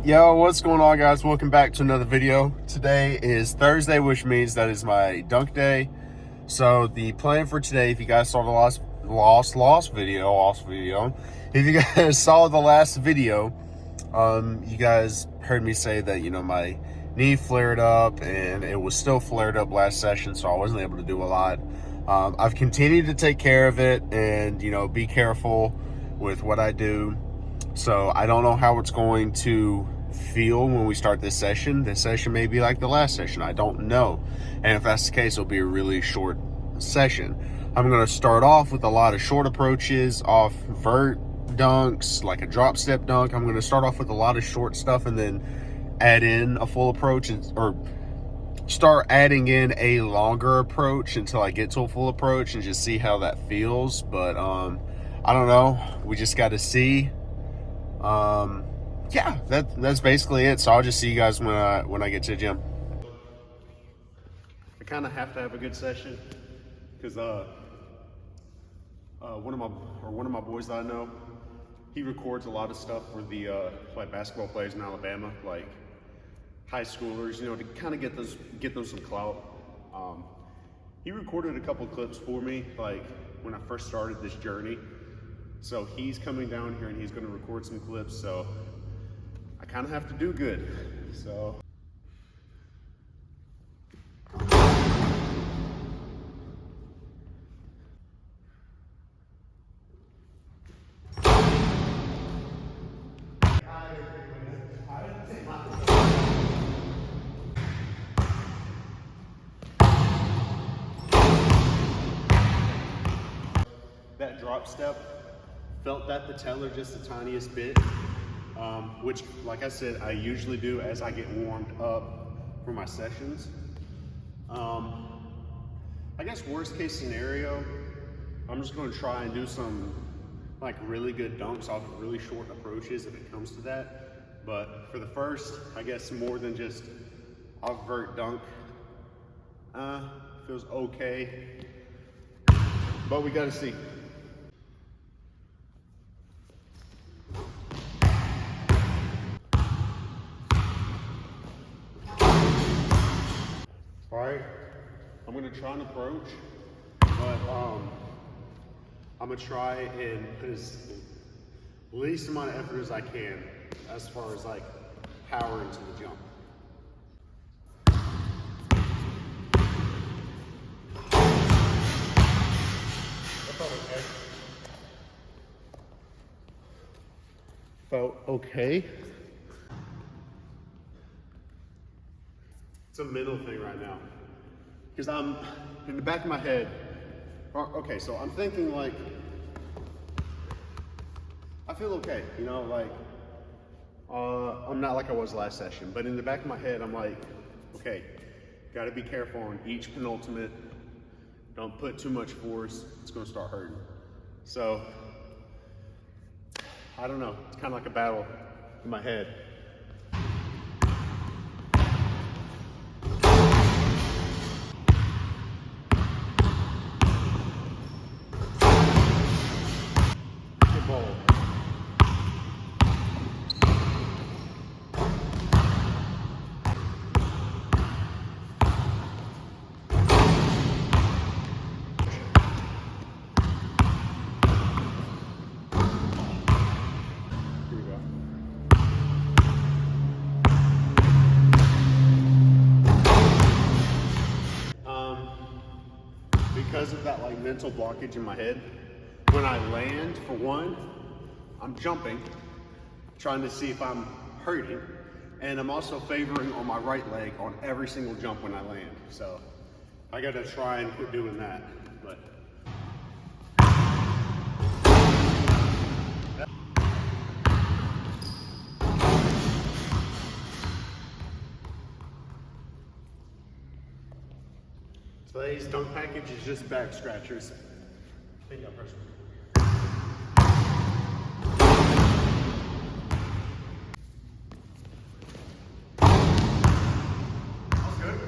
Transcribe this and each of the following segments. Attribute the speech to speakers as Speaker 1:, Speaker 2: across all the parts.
Speaker 1: Yo, what's going on, guys? Welcome back to another video. Today is Thursday, which means that is my dunk day. So the plan for today, if you guys saw the lost video, if you guys saw the last video, you guys heard me say that, my knee flared up and it was still flared up last session, so I wasn't able to do a lot. I've continued to take care of it and, be careful with what I do. So I don't know how it's going to feel when we start this session. This session may be like the last session. I don't know. And if that's the case, it'll be a really short session. I'm going to start off with a lot of short approaches off vert dunks, like a drop step dunk. I'm going to start off with a lot of short stuff and then add in a full approach or start adding in a longer approach until I get to a full approach and just see how that feels. But I don't know. We just got to see. Yeah, that's basically it. So I'll just see you guys when I get to the gym. I kind of have to have a good session because one of my boys that I know, he records a lot of stuff for the like basketball players in Alabama, like high schoolers, to kind of get them some clout. He recorded a couple clips for me, like when I first started this journey. So he's coming down here and he's going to record some clips. So I kind of have to do good. So. That drop step, felt that patellar just the tiniest bit, which, like I said, I usually do as I get warmed up for my sessions. I guess worst case scenario, I'm just going to try and do some like really good dunks off of really short approaches if it comes to that. But for the first, I guess more than just a vert dunk, feels okay, but we got to see. All right, I'm gonna try an approach, but I'm gonna try and put as least amount of effort as I can as far as like power into the jump. That felt okay. Felt okay. It's a mental thing right now. Because I'm in the back of my head. Okay, so I'm thinking like, I feel okay, I'm not like I was last session, but in the back of my head, I'm like, okay, gotta be careful on each penultimate. Don't put too much force, it's gonna start hurting. So, I don't know, it's kind of like a battle in my head. Because of that like mental blockage in my head, when I land, for one, I'm jumping, trying to see if I'm hurting, and I'm also favoring on my right leg on every single jump when I land. So I gotta try and quit doing that. But today's dunk package is just back scratchers. Take that pressure. That's good.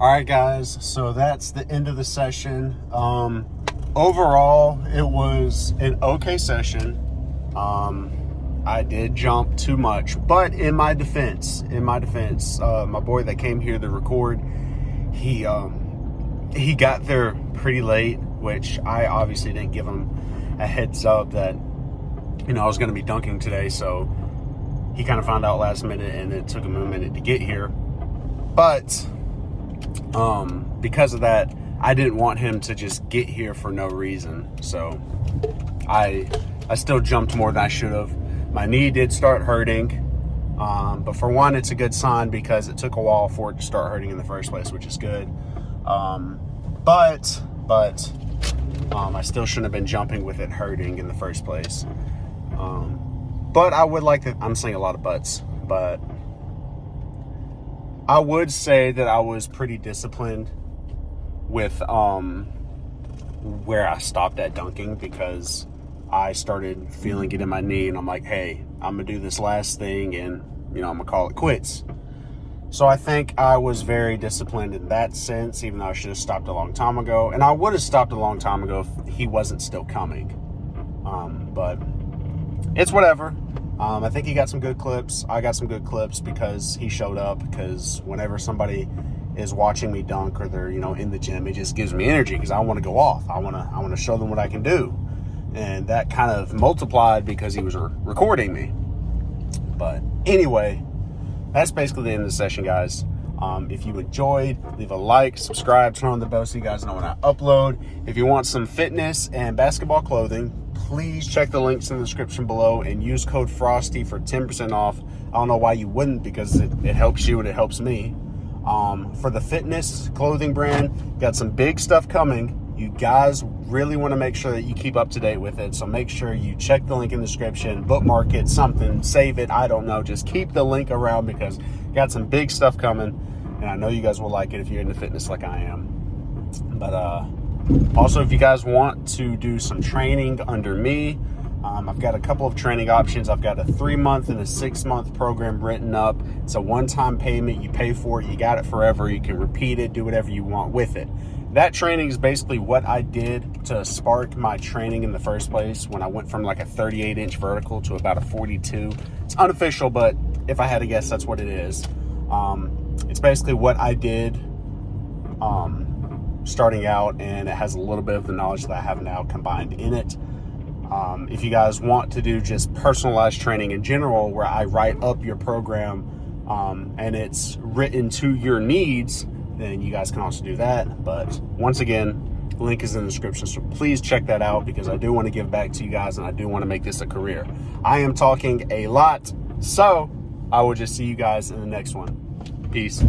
Speaker 1: All right, guys, so that's the end of the session. Overall, it was an okay session. I did jump too much, but in my defense, my boy that came here to record, he got there pretty late, which I obviously didn't give him a heads up that, I was going to be dunking today. So he kind of found out last minute, and it took him a minute to get here. But because of that, I didn't want him to just get here for no reason. So I still jumped more than I should have. My knee did start hurting. But for one, it's a good sign because it took a while for it to start hurting in the first place, which is good. But I still shouldn't have been jumping with it hurting in the first place. But I would like to, I'm saying a lot of buts, but I would say that I was pretty disciplined with where I stopped at dunking, because I started feeling it in my knee, and I'm like, hey, I'm gonna do this last thing, and I'm gonna call it quits. So I think I was very disciplined in that sense, even though I should have stopped a long time ago. And I would have stopped a long time ago if he wasn't still coming. But it's whatever. I think he got some good clips. I got some good clips because he showed up, because whenever somebody is watching me dunk, or they're, in the gym, it just gives me energy because I want to go off. I want to show them what I can do. And that kind of multiplied because he was recording me. But anyway, that's basically the end of the session, guys. If you enjoyed, leave a like, subscribe, turn on the bell so you guys know when I upload. If you want some fitness and basketball clothing, please check the links in the description below and use code FROSTY for 10% off. I don't know why you wouldn't, because it helps you and it helps me. For the fitness clothing brand, got some big stuff coming. You guys really want to make sure that you keep up to date with it. So make sure you check the link in the description, bookmark it, something, save it. I don't know. Just keep the link around, because got some big stuff coming. And I know you guys will like it if you're into fitness like I am. But also, if you guys want to do some training under me, I've got a couple of training options. I've got a 3-month and a 6-month program written up. It's a one-time payment. You pay for it. You got it forever. You can repeat it, do whatever you want with it. That training is basically what I did to spark my training in the first place, when I went from like a 38-inch vertical to about a 42. It's unofficial, but if I had to guess, that's what it is. It's basically what I did starting out, and it has a little bit of the knowledge that I have now combined in it. If you guys want to do just personalized training in general, where I write up your program and it's written to your needs, then you guys can also do that. But once again, link is in the description, so please check that out, because I do want to give back to you guys, and I do want to make this a career. I am talking a lot, so I will just see you guys in the next one. Peace.